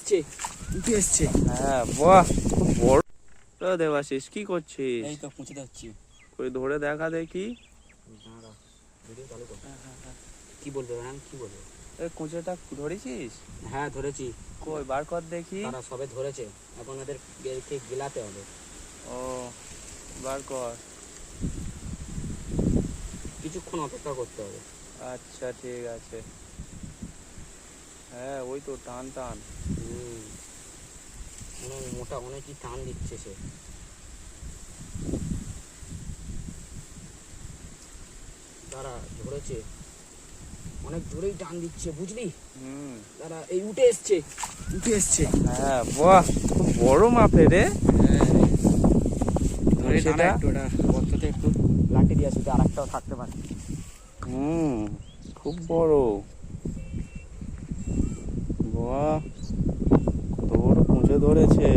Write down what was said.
এসছে, উঠে এসছে। হ্যাঁ বাহ, খুব বড় দেবাশিস, কি করছিস? এই তো কুচি যাচ্ছি। কই ধরে দেখা দেখি। দাঁড়া, ভিডিও চালু কর। কি বলবে ম্যাম, কি বলবে? এই কুঁচোটা ধরেছিস? হ্যাঁ ধরেছি। কই বার কর দেখি। তারা সবে ধরেছে, এখন ওদের গেলাতে হবে। ও, বার কর। কিছুক্ষণ অপেক্ষা করতে হবে। আচ্ছা ঠিক আছে। হ্যাঁ ওই তো টান টান। অনেক মোটা, অনেকই টান দিচ্ছে সে। তারা ধরেছে, অনেক জোরেই টান দিচ্ছে বুঝলি। তারা এই উঠে এসছে, উঠে এসছে। হ্যাঁ বাহ, খুব বড় মাপের রে। ধরে সেটা একটু বস্তাতে একটু লাঠি দিয়ে আসবে, আর একটাও থাকতে পারে। খুব বড়। বাহ, কত বড় কুঁচো ধরেছে।